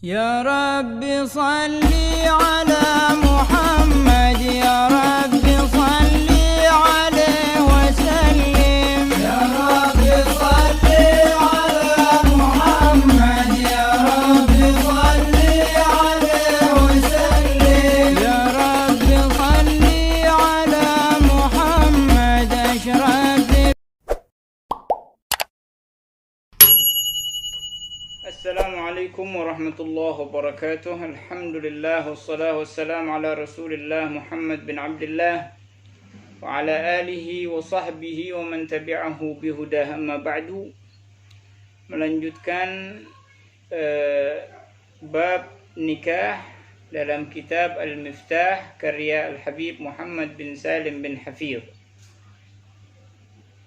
يا رب صل على محمد يا رب صل عليه وسلم يا رب صل على محمد يا رب صل عليه وسلم يا رب صل على محمد أشرف. Assalamualaikum warahmatullahi wabarakatuh. Alhamdulillah wassalatu wassalamu ala Rasulillah Muhammad bin Abdullah wa ala alihi wa sahbihi wa man tabi'ahu bihudah, amma ba'du. Melanjutkan bab nikah dalam kitab Al-Miftah karya Al-Habib Muhammad bin Salim bin Hafidh.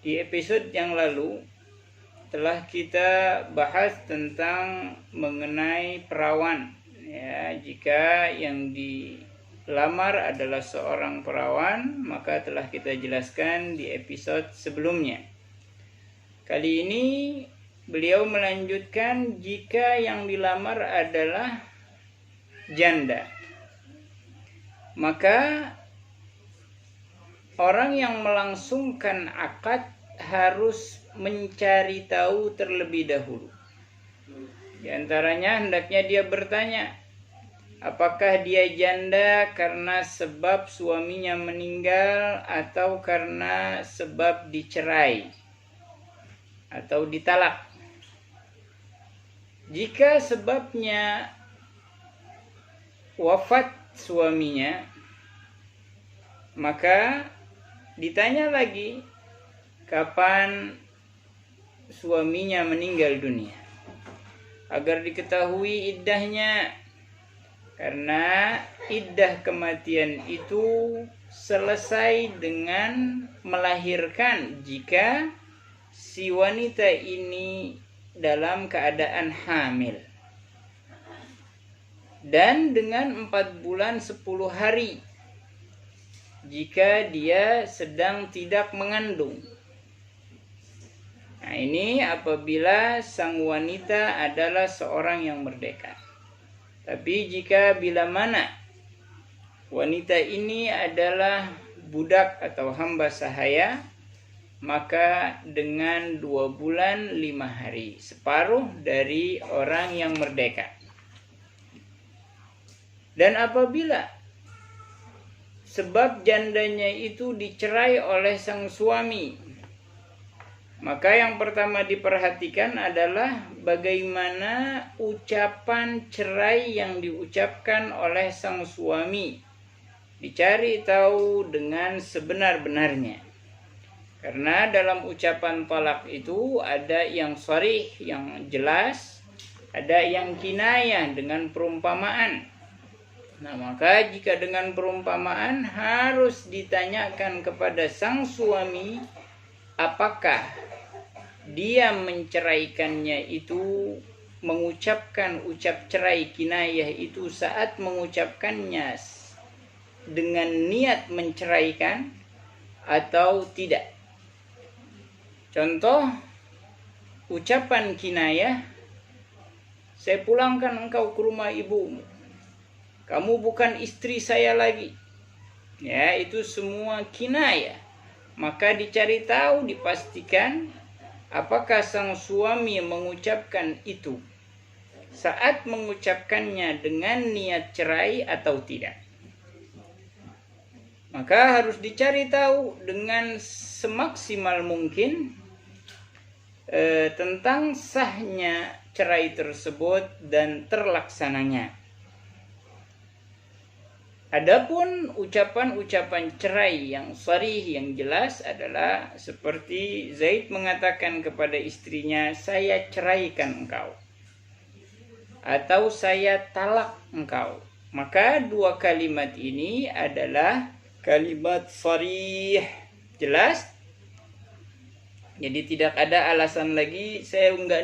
Di episode yang lalu telah kita bahas tentang mengenai perawan, ya. Jika yang dilamar adalah seorang perawan, maka telah kita jelaskan di episode sebelumnya. Kali ini beliau melanjutkan jika yang dilamar adalah janda, maka orang yang melangsungkan akad harus mencari tahu terlebih dahulu. Di antaranya hendaknya dia bertanya, apakah dia janda karena sebab suaminya meninggal atau karena sebab dicerai atau ditalak. Jika sebabnya wafat suaminya, maka ditanya lagi kapan suaminya meninggal dunia agar diketahui iddahnya, karena iddah kematian itu selesai dengan melahirkan jika si wanita ini dalam keadaan hamil, dan dengan 4 bulan 10 hari jika dia sedang tidak mengandung. Nah, ini apabila sang wanita adalah seorang yang merdeka. Tapi jika bila mana wanita ini adalah budak atau hamba sahaya, maka dengan 2 bulan 5 hari, separuh dari orang yang merdeka. Dan apabila sebab jandanya itu dicerai oleh sang suami, maka yang pertama diperhatikan adalah bagaimana ucapan cerai yang diucapkan oleh sang suami. Dicari tahu dengan sebenar-benarnya. Karena dalam ucapan talak itu ada yang sharih, yang jelas, ada yang kinayah dengan perumpamaan. Nah, maka jika dengan perumpamaan harus ditanyakan kepada sang suami apakah dia menceraikannya itu, mengucapkan ucap cerai kinayah itu saat mengucapkannya dengan niat menceraikan atau tidak. Contoh ucapan kinayah, saya pulangkan engkau ke rumah ibumu, kamu bukan istri saya lagi. Ya, itu semua kinayah. Maka dicari tahu, dipastikan apakah sang suami mengucapkan itu saat mengucapkannya dengan niat cerai atau tidak. Maka harus dicari tahu dengan semaksimal mungkin tentang sahnya cerai tersebut dan terlaksananya. Adapun ucapan-ucapan cerai yang sharih, yang jelas adalah seperti Zaid mengatakan kepada istrinya, saya ceraikan engkau, atau saya talak engkau. Maka 2 kalimat ini adalah kalimat sharih, jelas. Jadi tidak ada alasan lagi, saya enggak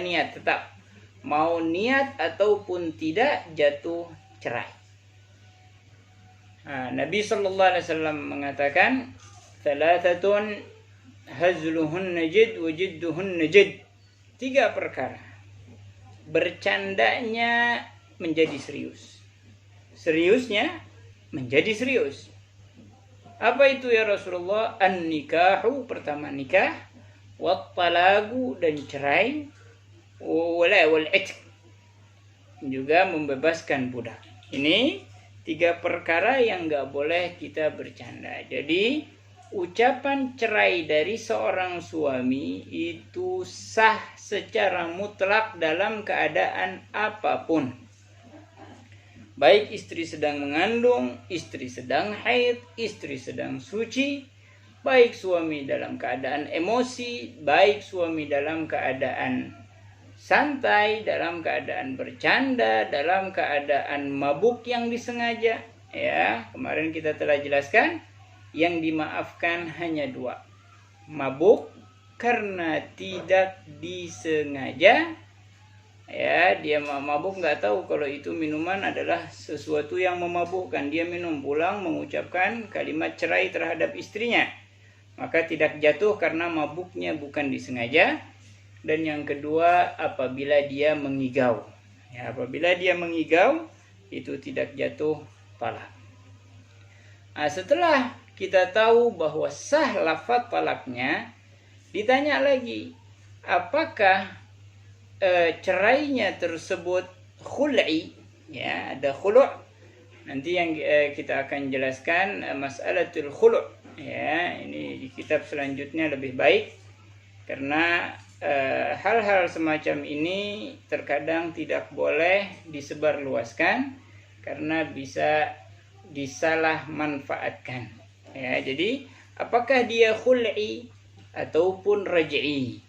niat, tetap mau niat ataupun tidak jatuh cerai. Nabi sallallahu alaihi wasallam mengatakan, "Thalathatun hazluhun najid wa jidduhun najid." 3 perkara. bercandanya menjadi serius, seriusnya menjadi serius. Apa itu ya Rasulullah? An-nikahu, pertama nikah, wat-talagu, dan cerai, wal itq, juga membebaskan budak. Ini 3 perkara yang nggak boleh kita bercanda. Jadi ucapan cerai dari seorang suami itu sah secara mutlak dalam keadaan apapun. Baik istri sedang mengandung, istri sedang haid, istri sedang suci, baik suami dalam keadaan emosi, baik suami dalam keadaan santai, dalam keadaan bercanda, dalam keadaan mabuk yang disengaja. Ya, kemarin kita telah jelaskan yang dimaafkan hanya 2. Mabuk karena tidak disengaja. Ya, dia mabuk nggak tahu kalau itu minuman adalah sesuatu yang memabukkan. Dia minum, pulang mengucapkan kalimat cerai terhadap istrinya, maka tidak jatuh karena mabuknya bukan disengaja. Dan yang kedua, apabila dia mengigau. Ya, apabila dia mengigau, itu tidak jatuh talak. Nah, setelah kita tahu bahwa sah lafaz talaknya, ditanya lagi, apakah cerainya tersebut khul'i? Ya, ada khulu'. Nanti yang kita akan jelaskan mas'alatul khulu'. Ya, ini di kitab selanjutnya lebih baik, karena hal-hal semacam ini terkadang tidak boleh disebarluaskan karena bisa disalah manfaatkan. Ya, jadi apakah dia khul'i ataupun raj'i?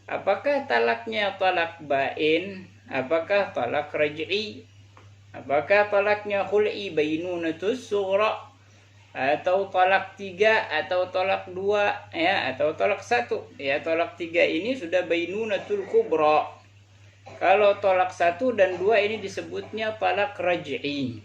Apakah talaknya talak bain? Apakah talak raj'i? Apakah talaknya khul'i bainunatus sughra, atau talak 3, atau talak 2, ya, atau talak 1? Ya, talak 3 ini sudah bainunatul kubra. Kalau talak 1 dan 2 ini disebutnya talak raj'i.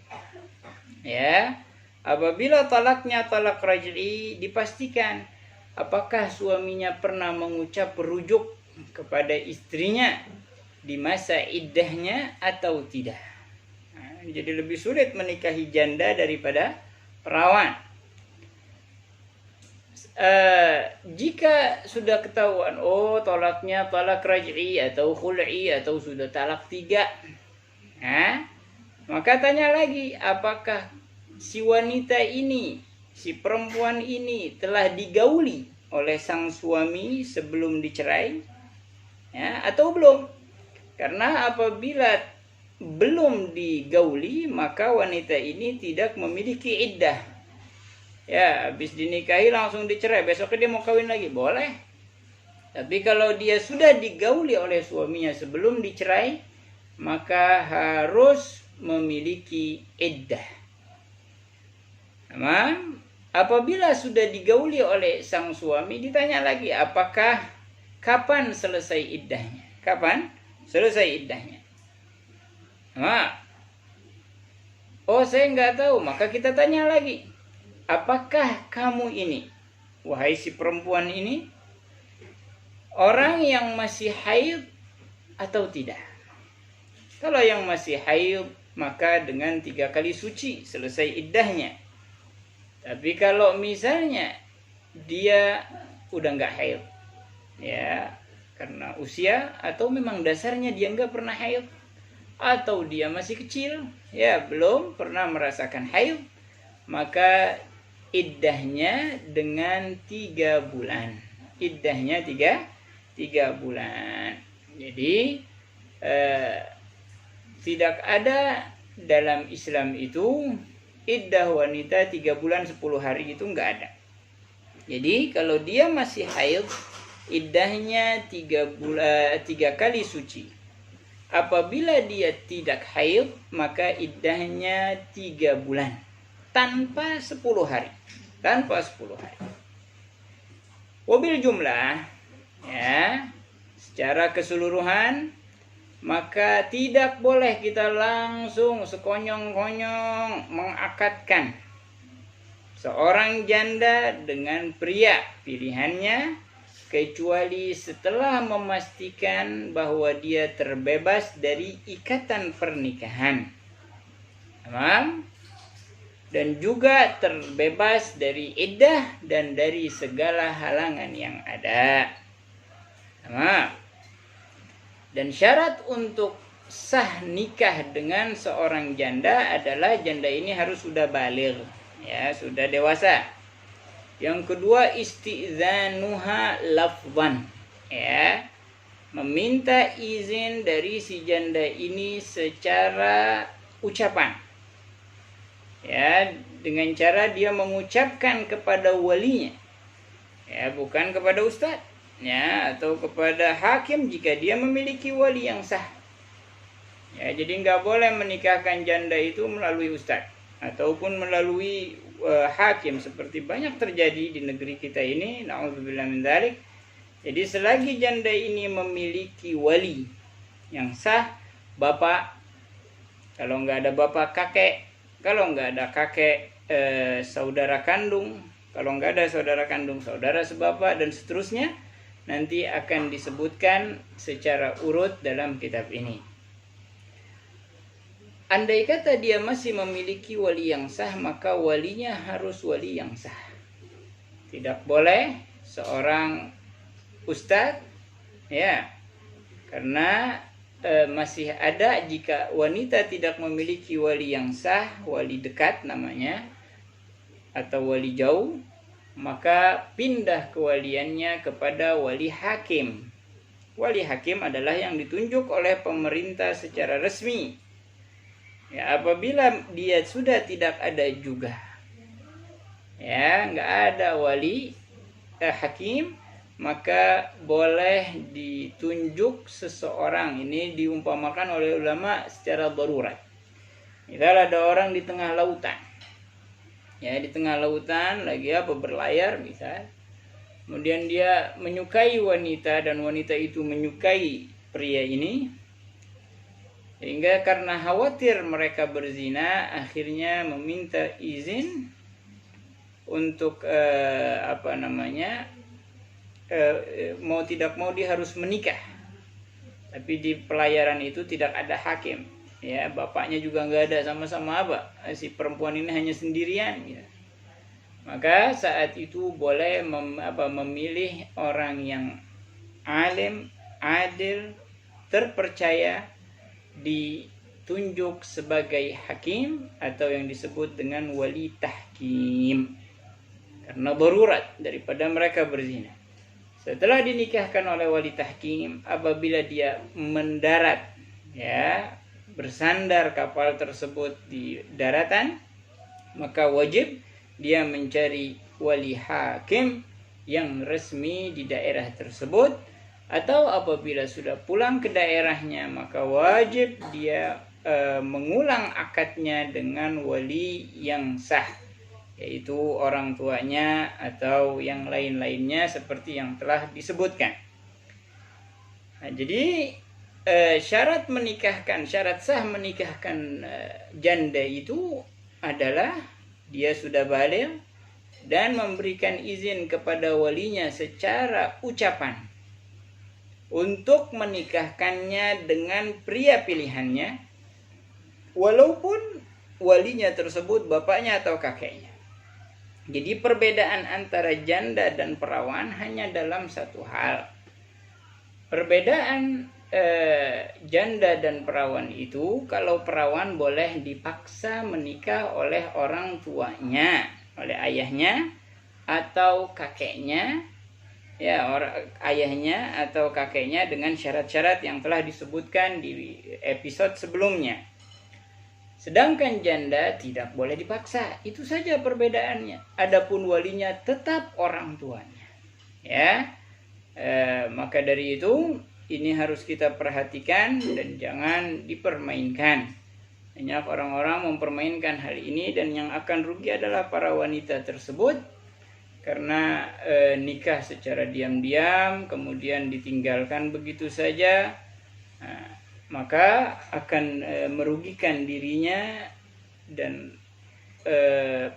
Ya, apabila talaknya talak raj'i, dipastikan apakah suaminya pernah mengucap rujuk kepada istrinya di masa iddahnya atau tidak. Nah, jadi lebih sulit menikahi janda daripada perawan. Jika sudah ketahuan, oh talaknya talak raj'i atau khul'i atau sudah talak 3, maka tanya lagi, apakah si wanita ini, si perempuan ini telah digauli oleh sang suami sebelum dicerai, ya, atau belum? Karena apabila belum digauli, maka wanita ini tidak memiliki iddah. Ya, habis dinikahi langsung dicerai, besoknya dia mau kawin lagi, boleh. Tapi kalau dia sudah digauli oleh suaminya sebelum dicerai, maka harus memiliki iddah. Nah, apabila sudah digauli oleh sang suami, ditanya lagi, apakah kapan selesai iddahnya? Kapan selesai iddahnya? Nah, oh saya nggak tahu, maka kita tanya lagi, apakah kamu ini, wahai si perempuan ini, orang yang masih haid atau tidak? Kalau yang masih haid, maka dengan 3 kali suci selesai iddahnya. Tapi kalau misalnya dia udah nggak haid, ya, karena usia atau memang dasarnya dia nggak pernah haid, atau dia masih kecil, ya, belum pernah merasakan haid, maka iddahnya dengan 3 bulan. Iddahnya 3 bulan. Jadi tidak ada dalam Islam itu iddah wanita 3 bulan 10 hari, itu nggak ada. Jadi kalau dia masih haid, iddahnya 3 kali suci. Apabila dia tidak haid, maka iddahnya 3 bulan tanpa 10 hari. Tanpa 10 hari. Wabil jumlah, ya, secara keseluruhan, maka tidak boleh kita langsung sekonyong-konyong mengakadkan seorang janda dengan pria pilihannya kecuali setelah memastikan bahwa dia terbebas dari ikatan pernikahan. Paham? Dan juga terbebas dari iddah dan dari segala halangan yang ada. Paham? Dan syarat untuk sah nikah dengan seorang janda adalah janda ini harus sudah baligh, ya, sudah dewasa. Yang kedua, isti'zanuha lafzan, ya, meminta izin dari si janda ini secara ucapan, ya, dengan cara dia mengucapkan kepada walinya, ya, bukan kepada ustadz, ya, atau kepada hakim jika dia memiliki wali yang sah. Ya, jadi nggak boleh menikahkan janda itu melalui ustadz ataupun melalui hakim seperti banyak terjadi di negeri kita ini. Na'udzubillah min dzalik. Jadi selagi janda ini memiliki wali yang sah, bapak, kalau nggak ada bapak, kakek, kalau nggak ada kakek, saudara kandung, kalau nggak ada saudara kandung, saudara sebapak, dan seterusnya, nanti akan disebutkan secara urut dalam kitab ini. Andai kata dia masih memiliki wali yang sah, maka walinya harus wali yang sah. Tidak boleh seorang ustadz, ya, karena masih ada jika wanita tidak memiliki wali yang sah, wali dekat namanya, atau wali jauh, maka pindah kewaliannya kepada wali hakim. Wali hakim adalah yang ditunjuk oleh pemerintah secara resmi. Ya, apabila dia sudah tidak ada juga, ya, nggak ada wali hakim, maka boleh ditunjuk seseorang. Ini diumpamakan oleh ulama secara darurat. Misal ada orang di tengah lautan, ya, di tengah lautan lagi berlayar misal, kemudian dia menyukai wanita dan wanita itu menyukai pria ini, sehingga karena khawatir mereka berzina, akhirnya meminta izin untuk mau tidak mau dia harus menikah. Tapi di pelayaran itu tidak ada hakim, ya, bapaknya juga nggak ada, sama-sama si perempuan ini hanya sendirian, ya. Maka saat itu boleh memilih orang yang alim, adil, terpercaya, ditunjuk sebagai hakim atau yang disebut dengan wali tahkim, karena darurat daripada mereka berzina. Setelah dinikahkan oleh wali tahkim, apabila dia mendarat, ya, bersandar kapal tersebut di daratan, maka wajib dia mencari wali hakim yang resmi di daerah tersebut. Atau apabila sudah pulang ke daerahnya, maka wajib dia mengulang akadnya dengan wali yang sah, yaitu orang tuanya atau yang lain-lainnya seperti yang telah disebutkan. Nah, jadi syarat sah menikahkan janda itu adalah dia sudah baligh dan memberikan izin kepada walinya secara ucapan untuk menikahkannya dengan pria pilihannya, walaupun walinya tersebut bapaknya atau kakeknya. Jadi perbedaan antara janda dan perawan hanya dalam satu hal. Perbedaan janda dan perawan itu, kalau perawan boleh dipaksa menikah oleh orang tuanya, oleh ayahnya atau kakeknya, ya, ayahnya atau kakeknya, dengan syarat-syarat yang telah disebutkan di episode sebelumnya. Sedangkan janda tidak boleh dipaksa, itu saja perbedaannya. Adapun walinya tetap orang tuanya, ya. Maka dari itu ini harus kita perhatikan dan jangan dipermainkan. Banyak orang-orang mempermainkan hal ini dan yang akan rugi adalah para wanita tersebut. Karena nikah secara diam-diam kemudian ditinggalkan begitu saja, maka akan merugikan dirinya dan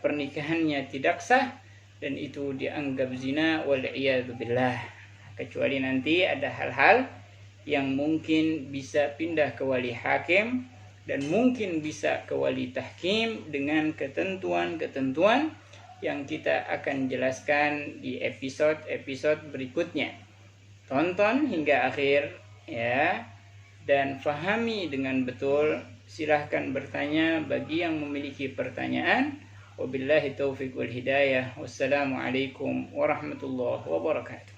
pernikahannya tidak sah dan itu dianggap zina, wal'iyadzubillah. kecuali nanti ada hal-hal yang mungkin bisa pindah ke wali hakim dan mungkin bisa ke wali tahkim dengan ketentuan-ketentuan yang kita akan jelaskan di episode-episode berikutnya. Tonton hingga akhir ya, dan fahami dengan betul. Silahkan bertanya bagi yang memiliki pertanyaan. Wabillahi taufiq wal hidayah. Wassalamualaikum warahmatullahi wabarakatuh.